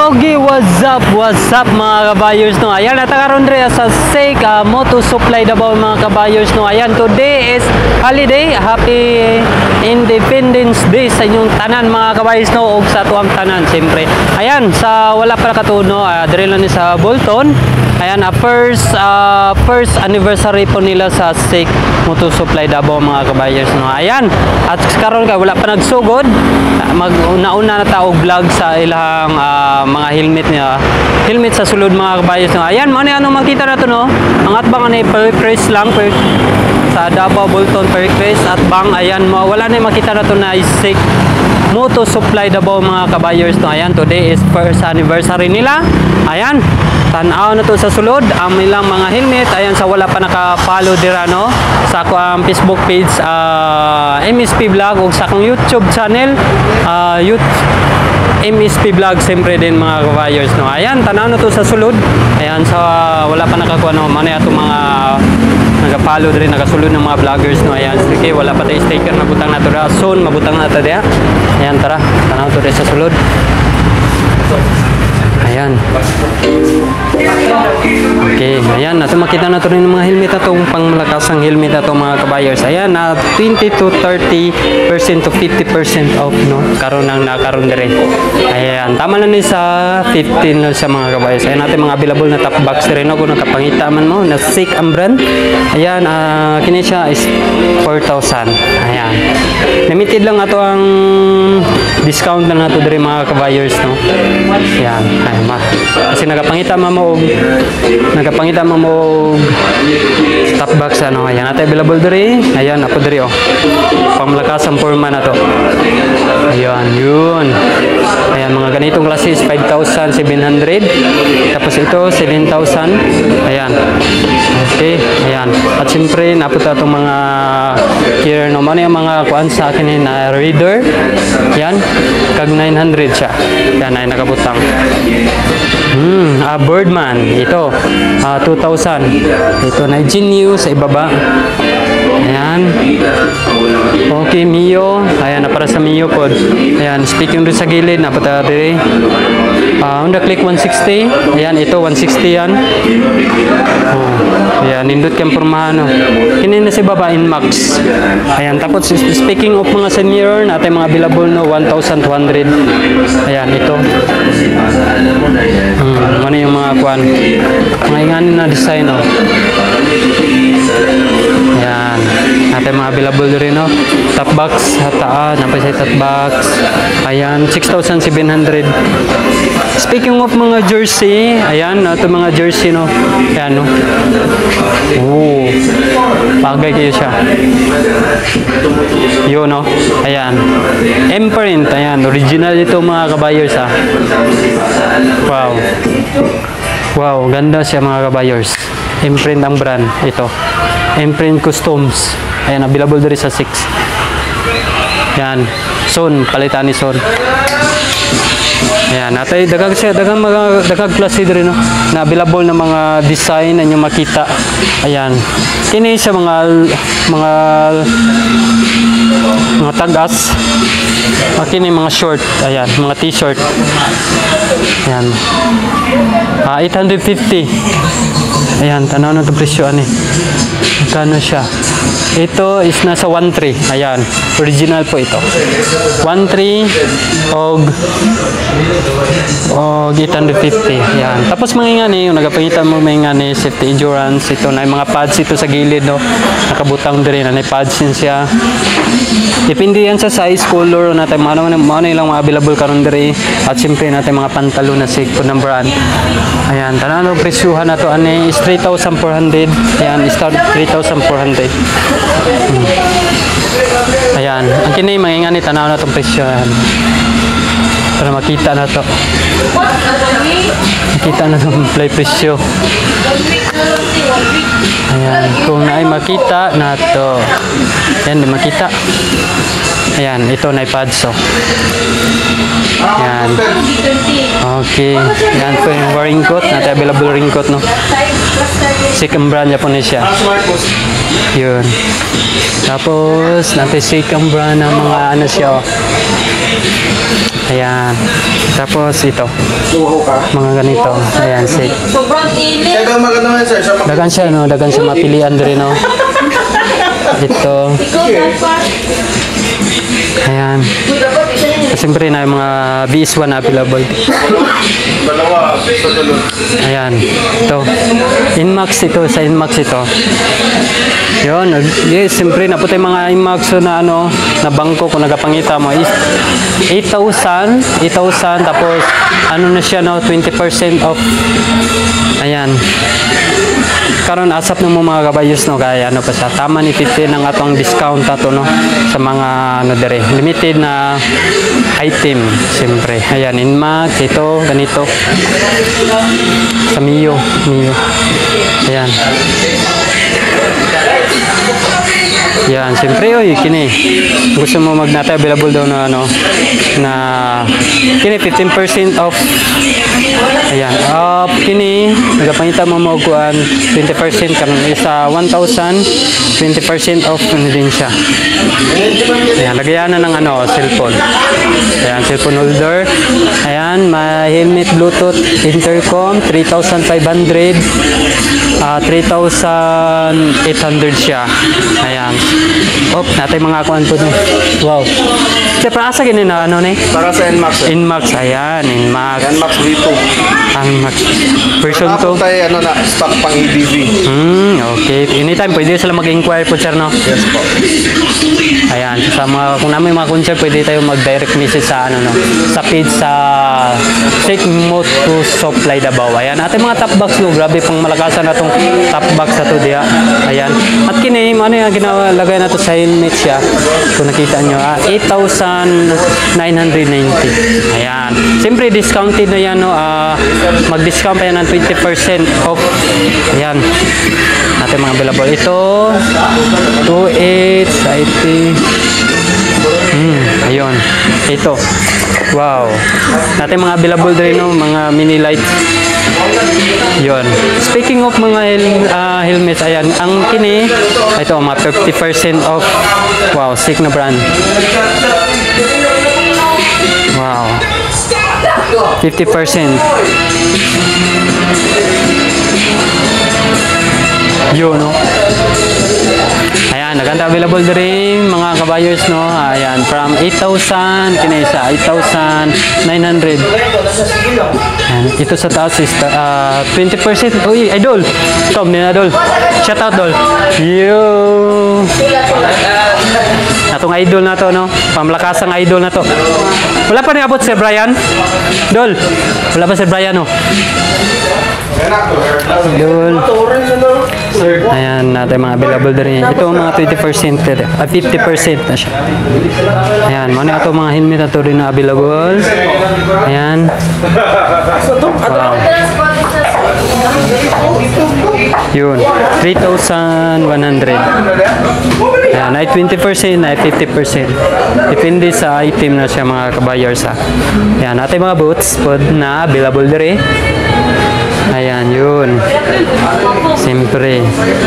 Yogi, what's up mga kabayers no. Ayan, natakaroon rin sa SEC Moto Supply Davao mga kabayers no. Ayan, today is holiday, happy Independence Day sa inyong tanan mga kabayers no, ug sa tuwang tanan siyempre. Ayan, sa wala para katuno, dire lang ni sa Bolton. Ayan, first anniversary po nila sa SEC Moto Supply Davao mga kabayers no. Ayan, at karon ka wala pa nagsugod, nauna na ta og vlog sa ilang mga helmet sa sulod mga kabayos no. Ayan, mo ano makita na to no, ang atbang ni per crest lang sa Davao Bolton per crest at bang. Ayan mo, wala na makita na to na SEC Moto Supply Davao mga kabayers no. Ayan, today is first anniversary nila. Ayan, tanaw na to sa sulod ang ilang mga helmet. Ayan, sa wala pa naka-follow dira no, sa ako ang Facebook page MSP Vlog ug sa akong YouTube channel MSP Vlog siyempre din mga kabayers no. Ayan, tanaw na to sa sulod. Ayan, sa wala pa nakakuha no, manay ato mga naka-follow din, nakasulod ng mga vloggers no. Ayan, sige, wala pa tayo sticker, mabutang na to da soon, mabutang na to dia. Ayan, tara, tanaw to sa sulod. Ayan. Okay, ayan, nato makita na to rin ng mga helmet na itong pangmalakasang helmet na itong mga kabayers. Ayan, na 20 to 30% to 50% off no, karon nang nakaroon dire. Ayan, tama na ni sa 15 no, sa mga kabayers. Ayan, natin mga available na top box rin no, kung nakapangita man mo na SEC ang brand. Ayan, kini siya is 4,000. Ayan, limited lang ato ang discount na nato dire mga kabayers no. Ayan, ay kasi nagapangita mo top box ano. Ayan, natin available dire. Ayan, apo dire oh, pamlakas ang forma na to. Ayan, yun. Ayan, mga ganitong klase is 5,700, tapos ito 7,000. Ayan, okay. Ayan, at siyempre napunta itong mga gear no, ano yung mga kuan sa akin na reader. Ayan, kag 900 siya. Ayan, ay nakabutang. Birdman, ito 2,000. Ito na Genius sa ibaba. Ayan, okay, Mio. Ayan, na para sa Mio pod. Ayan, speaking doon sa gilid, napata dire. Honda Click 160. Ayan, ito 160 yan. Ayan, nindot kang pormahan no. Kini na si baba in max. Ayan, tapos speaking of mga sa mirror, natin mga available no, 1,200. Ayan, ito. Ano yung mga kuan, mga inganin na design no. Ayan, natin mga available rin no, top box hataan, napay sa top box. Ayan, 6,700. Speaking of mga jersey, ayan, ito mga jersey no. Ayan no, bagay kayo siya yun no. Ayan, imprint. Ayan, original ito mga kabayers ha. Wow, ganda siya mga kabayers. Imprint ang brand ito, Imprint Customs. Ayan, available diri sa 6. Ayan, Son, palitan ni Son. Ayan, natay daghang klase diri no, na available na mga design na inyo makita. Ayan, kini sa mga tagas. Kini mga short. Ayan, mga t-shirt. Ayan, 850. Ayan, tanaw na ito presyo ani. Magkano siya? Ito is nasa 1,300. Ayan, original po ito. 1,300 og 850. Ayan. Tapos mga ngani, yung nagapangita mo mga ngani, safety endurance. Ito na yung mga pads ito sa gilid no. Nakabutang din na pads din siya. Depende yan sa size, color natin. Ano ilang mga available karon diri. At siyempre natin mga pantalon na SEC po ng brand. Ayan, tanano presyuhan na to ani is 3,400. Ayan, start 3,400. Ayan, ang kini mga ngani tanaw na tong presyo. Para makita na to. Makita na itong play presyo. Ayan, kung ay makita na to. Ayan, di makita. Ayan, ito na iPads. Ayan. Okay. Ayan po yung wearing coat. Natin available ring coat, no? Second brand niya po na siya. Yun. Tapos, natin second brand ng mga ano siya, Ayan. Tapos ito. Suho ka. Mga ganito. Ayan, sick. Sobrang init. Kaya daw maganda nga sir. Sa Dagan siya, no? Dagan siya mapilian rin, no? Ito. Ikaw dapat. Ayan. Uy, dapat isa yun. Siyempre na yung mga VS1 na available. dalawa. Sa dalawa. Ayan. Ito. Inmax ito. Sa Inmax ito. Yun. Yes, siyempre na po tayo mga Inmax na ano, na bangko kung nagapangita mo is 8,000. 8,000. Tapos, ano na siya, no? 20% off. Ayan. Karon asap ng mga kabayos, no? Kaya ano pa siya. Tama ni 15 ang atong discount ato, no? Sa mga ano dire. Limited na item, siyempre. Ayan, Inmax, ito, ganito. Sa Mio. Ayan. Yan, siyempre, oy, kini. Gusto mo magnata, available daw na ano, na, kini, 15% off. Ayan, kini, nagapangita mo mo kuan, 20% karon isa 1,000, 20% off na din siya. Ayan, lagayan na ng ano, cellphone. Ayan, cellphone holder. Ayan, may helmet, Bluetooth, intercom, 3,500. 3,800 siya. Ayan. Oh, natin mga kuan po. Wow. Siyempre, asa gini na ano ni? Para sa Nmax sir. Inmax. Ayan, Inmax. Nmax V2. Inmax. Version Tapos 2. tayo ano na stock pang EDV. Okay. Anytime, pwede sila mag-inquire po, sir, no? Yes po. Ayan. Sa mga, kung namin mga concert, pwede tayo mag-direct message sa ano, no? Sa page sa Shake Moto Supply Davao. Ayan. Ating mga top box, no? Grabe pang malakasan na itong top box na to diya. Ayan. At kini, ano yung ginalagay na to sa helmet siya. Kung nakita nyo, 8,990. Ayan. Siyempre, discounted na yan, no? Mag-discount pa yan ng 20% off. Ayan. Natin mga available. Ito, 2.8 sa IT. Ayun. Ito. Wow. Natin mga available din, no? Mga mini light. Yun. Speaking of mga helmets, ayan. Ang kini, ito, mga 50% off. Wow. Sick na brand. Wow. 50%. Yun, no? Ayan, naganda available din mga kabayers, no? Ayan, from 8,000 kinesa 8,900. Ayan, ito sa taas is 20%. Uy, idol. Tom, ni idol. Shout out, dol. Yo. Atong idol na to, no? Pamlakasang idol na to. Wala pa niabot si Brian? Dol. Wala pa si Brian, no? Idol. Ayan, natin mga available din. Ito mga 20%, 50% na siya. Ayan, mana ito mga helmet na ito rin na available. Ayan. Wow. Yun, 3,100. Ayan, ay 20%, ay 50%. Depende sa item na siya mga kabayars, ha. Ayan, natin mga boots pod na available din. Ayan, yun. Siyempre.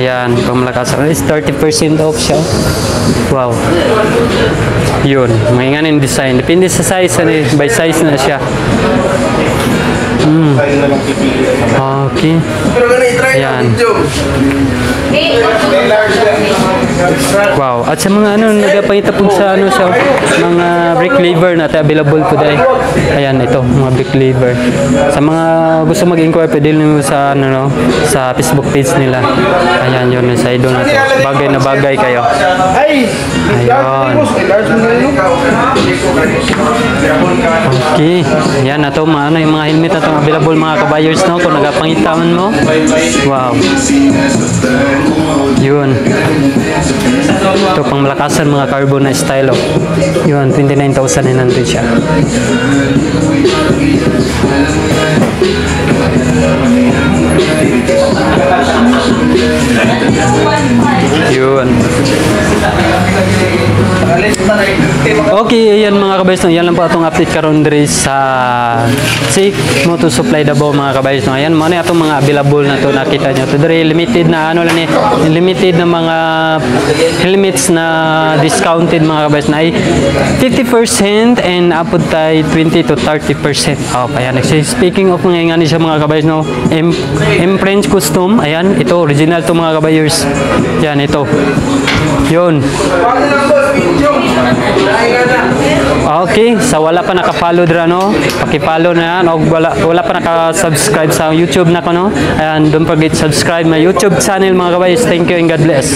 Ayan, pamalakas. Is 30% off siya. Wow. Yun. Mainganin design. Depende sa size. By size na siya. Okay. Ayan. Wow. At sa mga ano, nagapangita po sa ano sa mga brake lever na available po dahil. Ayan, ito, mga brake lever. Sa mga gusto mag-inquire, pwede nyo sa ano, no, sa Facebook page nila. Ayan, yun, sa idol na to. Bagay na bagay kayo. Ayun. Okay. Ayan, na to, mga, ano, yung mga helmet na to available mga kabayers, no, kung nagapangitaman mo. Wow. Yun. Ito pang malakasan mga carbon na stylo. Yun, 29,900 siya. Yun. Okay, ayan mga kabayos, no, yan lang po atong update karon diri sa SEIC Moto Supply Davao mga kabayos, no. Ayan mo na atong mga available na to, nakita nyo to diri, limited na ano lang ni, limited na mga helmets na discounted mga kabayos na ay 50% and upod tay 20 to 30% off. Ayan, speaking of ngayon nga siya mga kabayos, no, French custom, ayan, ito original to mga kabayos. Yan, ito yun. Okay, sa wala pa naka-follow dira, no, paki-follow na yan, o wala pa naka-subscribe sa YouTube na ko, no, and don't forget subscribe my YouTube channel mga kabayos. Thank you and God bless.